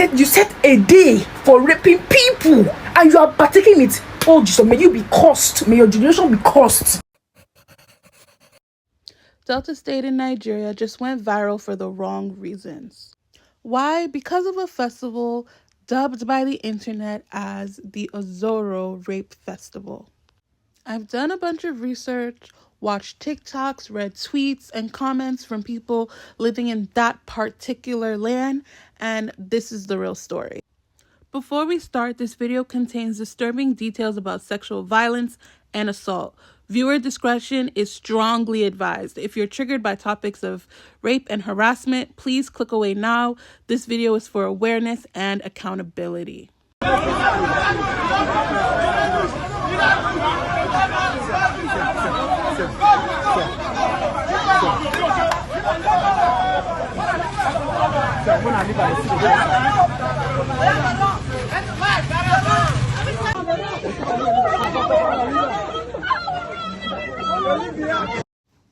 set a day for raping people, and you are partaking it. Oh Jesus, may you be cursed. May your generation be cursed. Delta State in Nigeria just went viral for the wrong reasons. Why? Because of a festival dubbed by the internet as the Ozoro Rape Festival. I've done a bunch of research, watched TikToks, read tweets and comments from people living in that particular land, and this is the real story. Before we start, this video contains disturbing details about sexual violence and assault. Viewer discretion is strongly advised. If you're triggered by topics of rape and harassment, please click away now. This video is for awareness and accountability.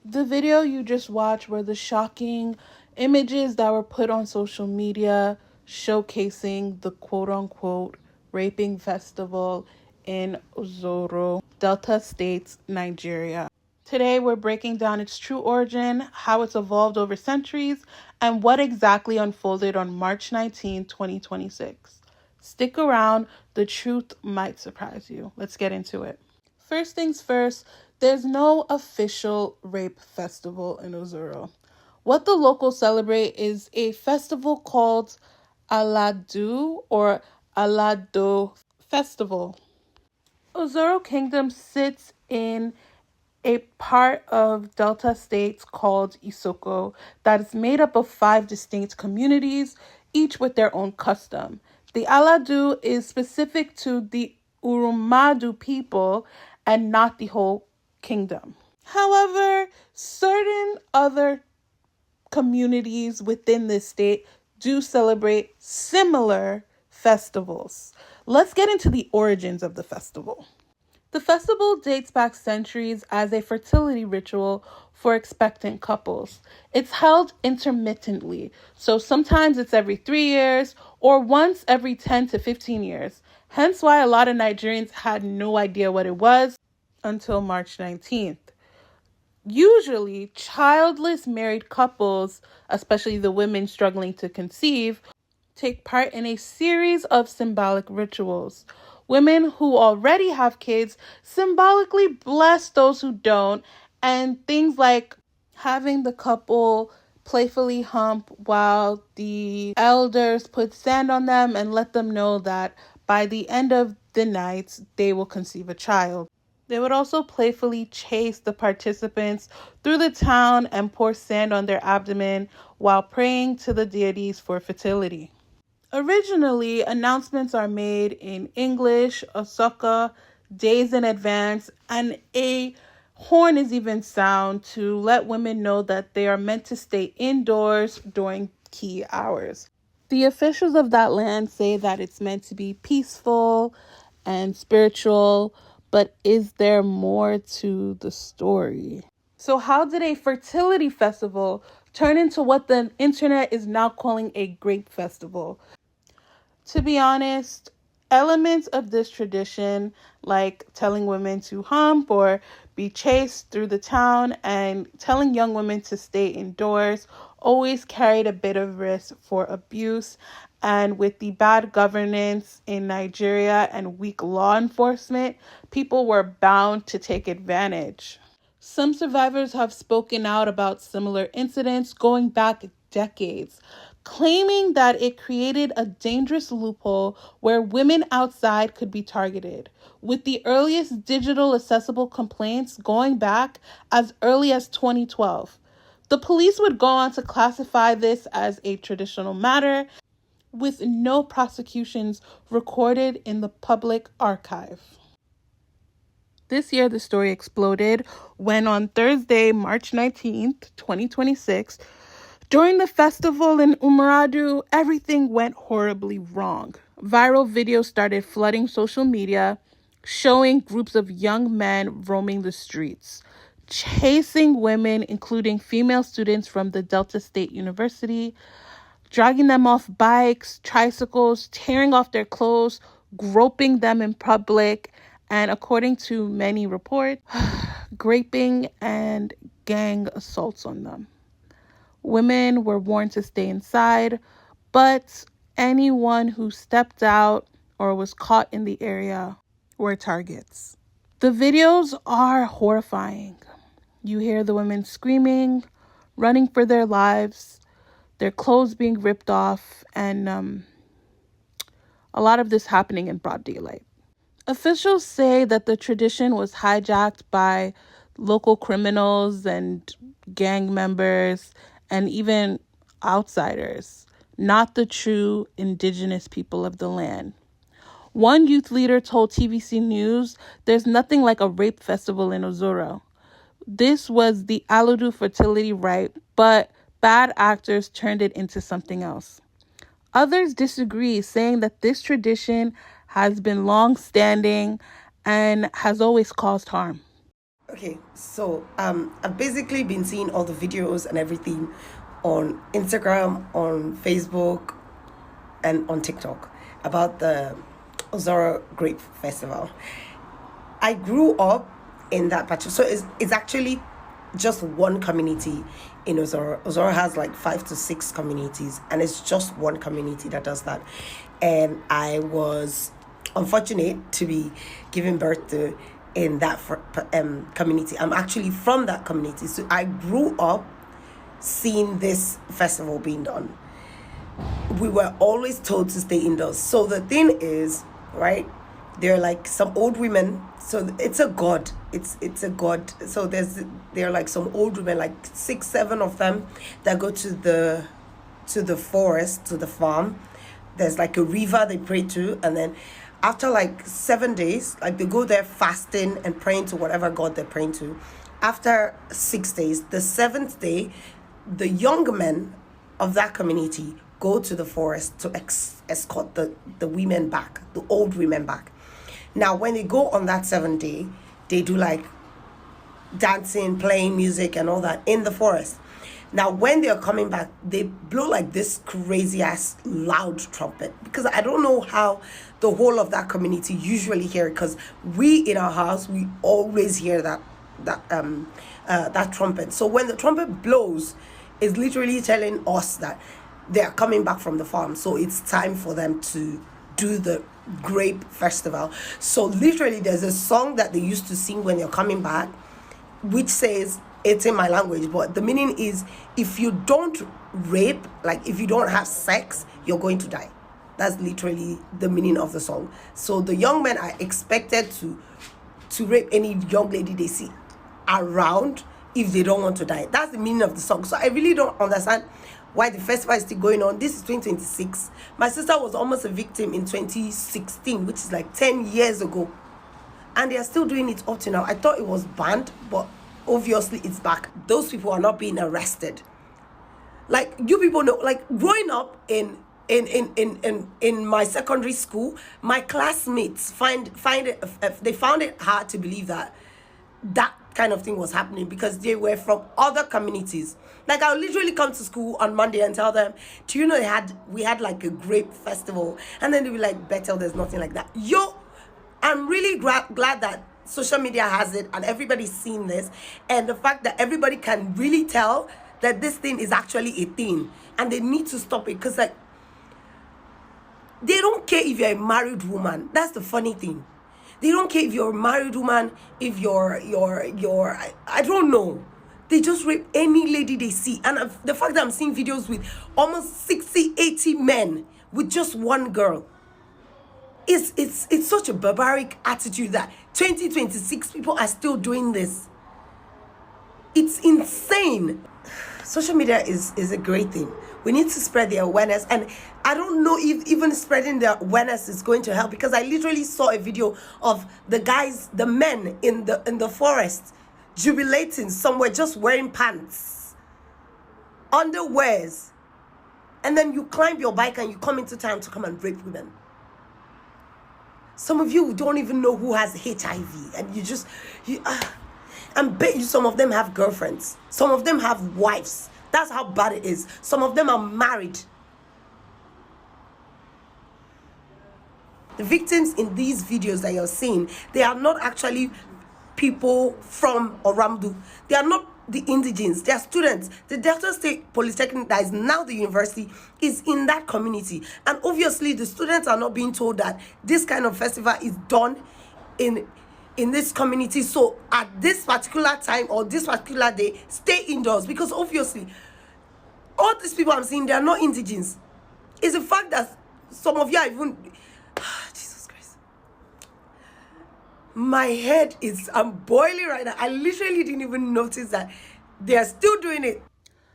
The video you just watched were the shocking images that were put on social media showcasing the quote-unquote raping festival in Ozoro, Delta State, Nigeria. Today, we're breaking down its true origin, how it's evolved over centuries, and what exactly unfolded on March 19, 2026. Stick around, the truth might surprise you. Let's get into it. First things first, there's no official rape festival in Ozoro. What the locals celebrate is a festival called Alue-Do or Alue-Do Festival. Ozoro Kingdom sits in a part of Delta States called Isoko that is made up of 5 distinct communities, each with their own custom. The Alue-Do is specific to the Urumadu people and not the whole kingdom. However, certain other communities within this state do celebrate similar festivals. Let's get into the origins of the festival. The festival dates back centuries as a fertility ritual for expectant couples. It's held intermittently, so sometimes it's every 3 years or once every 10 to 15 years. Hence why a lot of Nigerians had no idea what it was until March 19th. Usually, childless married couples, especially the women struggling to conceive, take part in a series of symbolic rituals. Women who already have kids symbolically bless those who don't, and things like having the couple playfully hump while the elders put sand on them and let them know that by the end of the night, they will conceive a child. They would also playfully chase the participants through the town and pour sand on their abdomen while praying to the deities for fertility. Originally, announcements are made in English, Osaka, days in advance, and a horn is even sound to let women know that they are meant to stay indoors during key hours. The officials of that land say that it's meant to be peaceful and spiritual, but is there more to the story? So how did a fertility festival turn into what the internet is now calling a grape festival? To be honest, elements of this tradition, like telling women to hump or be chased through the town and telling young women to stay indoors, always carried a bit of risk for abuse. And with the bad governance in Nigeria and weak law enforcement, people were bound to take advantage. Some survivors have spoken out about similar incidents going back decades, claiming that it created a dangerous loophole where women outside could be targeted, with the earliest digital accessible complaints going back as early as 2012. The police would go on to classify this as a traditional matter, with no prosecutions recorded in the public archive. This year, the story exploded when on Thursday, March 19th, 2026, during the festival in Umaradu, everything went horribly wrong. Viral videos started flooding social media, showing groups of young men roaming the streets, chasing women, including female students from the Delta State University, dragging them off bikes, tricycles, tearing off their clothes, groping them in public, and according to many reports, raping and gang assaults on them. Women were warned to stay inside, but anyone who stepped out or was caught in the area were targets. The videos are horrifying. You hear the women screaming, running for their lives, their clothes being ripped off, and a lot of this happening in broad daylight. Officials say that the tradition was hijacked by local criminals and gang members and even outsiders, not the true indigenous people of the land. One youth leader told TVC News, "There's nothing like a rape festival in Ozoro. This was the Alue-Do fertility rite, but bad actors turned it into something else." Others disagree, saying that this tradition has been long-standing and has always caused harm. Okay, so I've basically been seeing all the videos and everything on Instagram, on Facebook, and on TikTok about the Ozoro Grape Festival. I grew up in that patch, so it's actually just one community in Ozoro. Ozoro has like 5 to 6 communities, and it's just one community that does that. And I was unfortunate to be given birth to in that community. I'm actually from that community, so I grew up seeing this festival being done. We were always told to stay indoors. So the thing is, right, there are like some old women, so it's a god, it's a god. So there are like some old women, like 6, 7 of them, that go to the forest, to the farm. There's like a river they pray to, and then after like 7 days, like they go there fasting and praying to whatever god they're praying to. After 6 days, the 7th day, the young men of that community go to the forest to escort the women back, the old women back. Now, when they go on that 7th day, they do like dancing, playing music and all that in the forest. Now, when they're coming back, they blow like this crazy ass loud trumpet, because I don't know how the whole of that community usually hear it, because we in our house, we always hear that trumpet. So when the trumpet blows, it's literally telling us that they are coming back from the farm. So it's time for them to do the grape festival. So literally there's a song that they used to sing when they're coming back, which says, it's in my language, but the meaning is, if you don't rape, like if you don't have sex, you're going to die. That's literally the meaning of the song. So the young men are expected to rape any young lady they see around if they don't want to die. That's the meaning of the song. So I really don't understand why the festival is still going on. This is 2026. My sister was almost a victim in 2016, which is like 10 years ago. And they are still doing it up to now. I thought it was banned, but obviously it's back. Those people are not being arrested. Like, you people know, like growing up in my secondary school, my classmates found it hard to believe that kind of thing was happening, because they were from other communities. Like, I'll literally come to school on Monday and tell them, do you know we had like a grape festival? And then they'll be like, Bethel, there's nothing like that. I'm really glad that social media has it and everybody's seen this, and the fact that everybody can really tell that this thing is actually a thing, and they need to stop it, because like, they don't care if you're a married woman. That's the funny thing. They don't care if you're a married woman, if you're I don't know. They just rape any lady they see. And the fact that I'm seeing videos with almost 60, 80 men with just one girl, it's such a barbaric attitude that 2026 people are still doing this. It's insane. Social media is a great thing. We need to spread the awareness, and I don't know if even spreading the awareness is going to help, because I literally saw a video of the men in the forest jubilating somewhere, just wearing pants, underwears, and then you climb your bike and you come into town to come and rape women. Some of you don't even know who has HIV, and I bet you some of them have girlfriends. Some of them have wives. That's how bad it is. Some of them are married. The victims in these videos that you're seeing, they are not actually people from Oramdu. They are not the indigenes. They are students. The Delta State Polytechnic, that is now the university, is in that community. And obviously, the students are not being told that this kind of festival is done in this community. So at this particular time or this particular day, stay indoors, because obviously all these people I'm seeing, they are not indigenes. It's the fact that some of you are even Jesus Christ. My head is, I'm boiling right now. I literally didn't even notice that they are still doing it.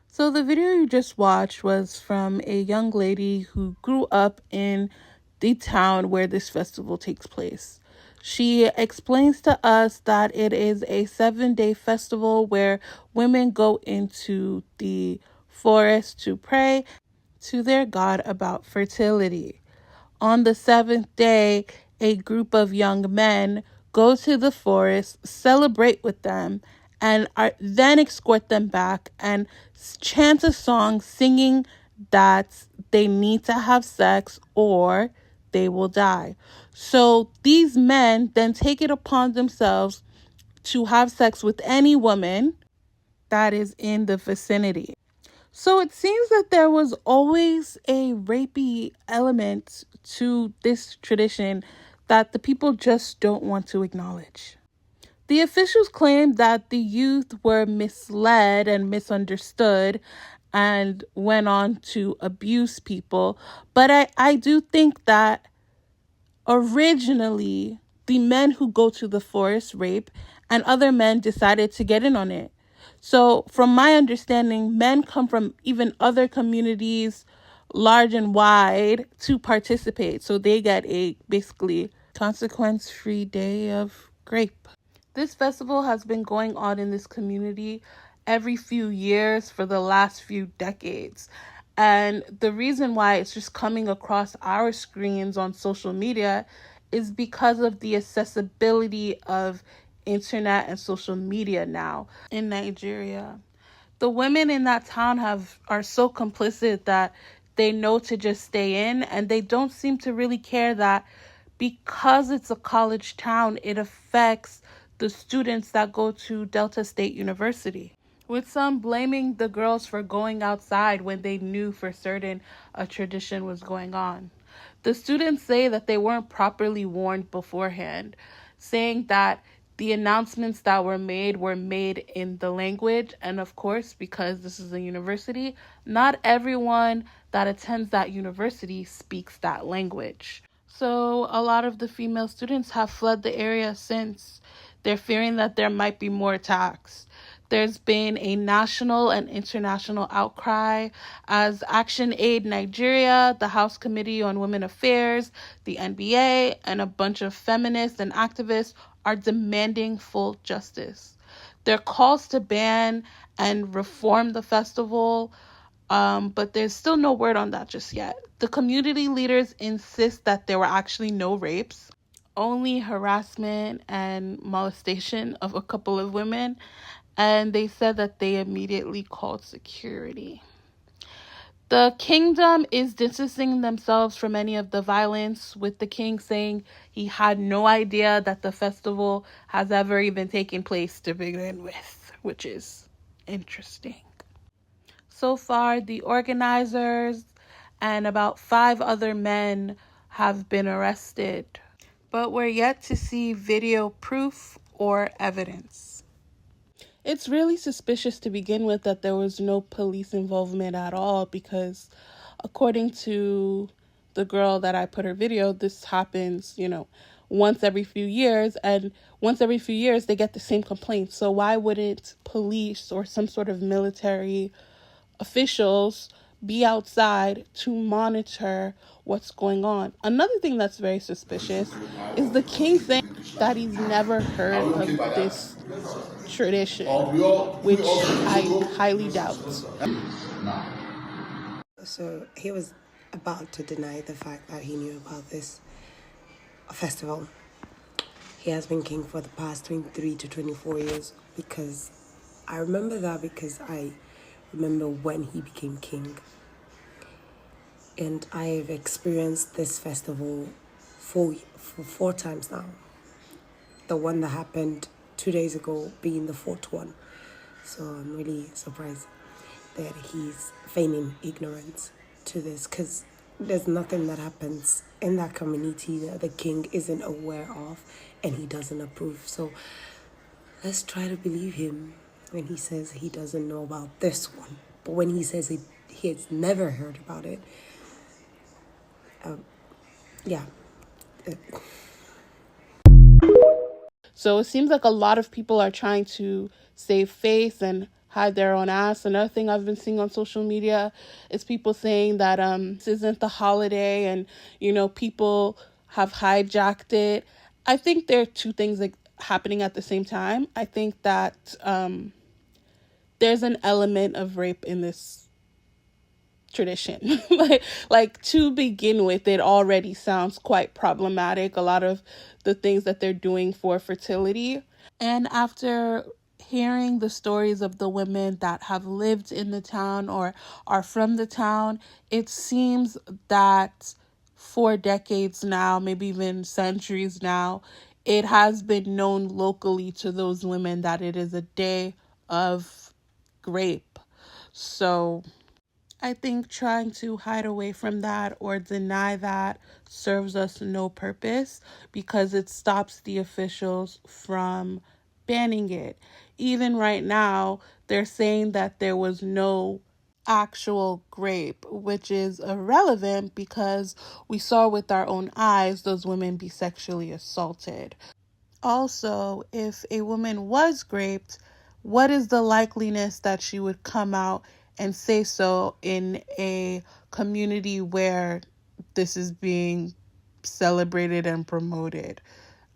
So the video you just watched was from a young lady who grew up in the town where this festival takes place. She explains to us that it is a 7-day festival where women go into the forest to pray to their god about fertility. On the 7th day, a group of young men go to the forest, celebrate with them, and then escort them back and chant a song singing that they need to have sex or they will die. So these men then take it upon themselves to have sex with any woman that is in the vicinity. So it seems that there was always a rapey element to this tradition that the people just don't want to acknowledge. The officials claimed that the youth were misled and misunderstood and went on to abuse people. But I do think that originally the men who go to the forest rape and other men decided to get in on it. So from my understanding, men come from even other communities, large and wide, to participate. So they get a basically consequence-free day of grape. This festival has been going on in this community every few years for the last few decades. And the reason why it's just coming across our screens on social media is because of the accessibility of internet and social media now in Nigeria. The women in that town are so complicit that they know to just stay in, and they don't seem to really care that because it's a college town, it affects the students that go to Delta State University, with some blaming the girls for going outside when they knew for certain a tradition was going on. The students say that they weren't properly warned beforehand, saying that the announcements that were made in the language, and of course, because this is a university, not everyone that attends that university speaks that language. So a lot of the female students have fled the area since. They're fearing that there might be more attacks. There's been a national and international outcry as Action Aid Nigeria, the House Committee on Women Affairs, the NBA, and a bunch of feminists and activists are demanding full justice. Their calls to ban and reform the festival, but there's still no word on that just yet. The community leaders insist that there were actually no rapes, only harassment and molestation of a couple of women, and they said that they immediately called security. The kingdom is distancing themselves from any of the violence, with the king saying he had no idea that the festival has ever even taken place to begin with, which is interesting. So far, the organizers and about 5 other men have been arrested, but we're yet to see video proof or evidence. It's really suspicious to begin with that there was no police involvement at all, because according to the girl that I put her video, this happens, once every few years, and once every few years they get the same complaint. So why wouldn't police or some sort of military officials be outside to monitor what's going on? Another thing that's very suspicious is the king saying that he's never heard of this tradition, which I highly doubt. So he was about to deny the fact that he knew about this festival. He has been king for the past 23 to 24 years, because I remember that, because I remember when he became king. And I've experienced this festival four times now. The one that happened 2 days ago being the fourth one. So I'm really surprised that he's feigning ignorance to this, because there's nothing that happens in that community that the king isn't aware of and he doesn't approve. So let's try to believe him when he says he doesn't know about this one. But when he says he has never heard about it, yeah. So it seems like a lot of people are trying to save face and hide their own ass. Another thing I've been seeing on social media is people saying that this isn't the holiday and, people have hijacked it. I think there are two things happening at the same time. I think that there's an element of rape in this tradition. like to begin with, it already sounds quite problematic, a lot of the things that they're doing for fertility. And after hearing the stories of the women that have lived in the town or are from the town, it seems that for decades now, maybe even centuries now, it has been known locally to those women that it is a day of grape. So I think trying to hide away from that or deny that serves us no purpose, because it stops the officials from banning it. Even right now, they're saying that there was no actual grape, which is irrelevant because we saw with our own eyes those women be sexually assaulted. Also, if a woman was raped, what is the likeliness that she would come out and say so in a community where this is being celebrated and promoted?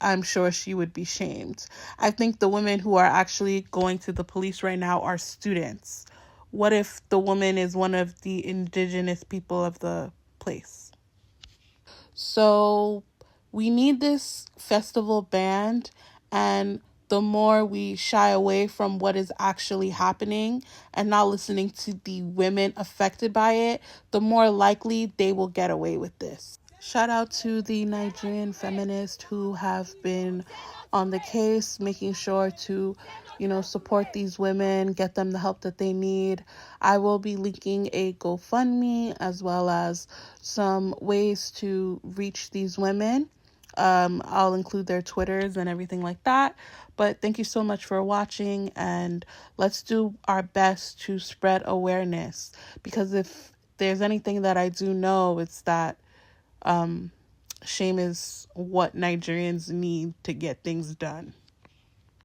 I'm sure she would be shamed. I think the women who are actually going to the police right now are students. What if the woman is one of the indigenous people of the place? So we need this festival banned, and the more we shy away from what is actually happening and not listening to the women affected by it, the more likely they will get away with this. Shout out to the Nigerian feminists who have been on the case, making sure to, support these women, get them the help that they need. I will be linking a GoFundMe as well as some ways to reach these women. I'll include their Twitters and everything like that. But thank you so much for watching, and let's do our best to spread awareness, because if there's anything that I do know, it's that shame is what Nigerians need to get things done.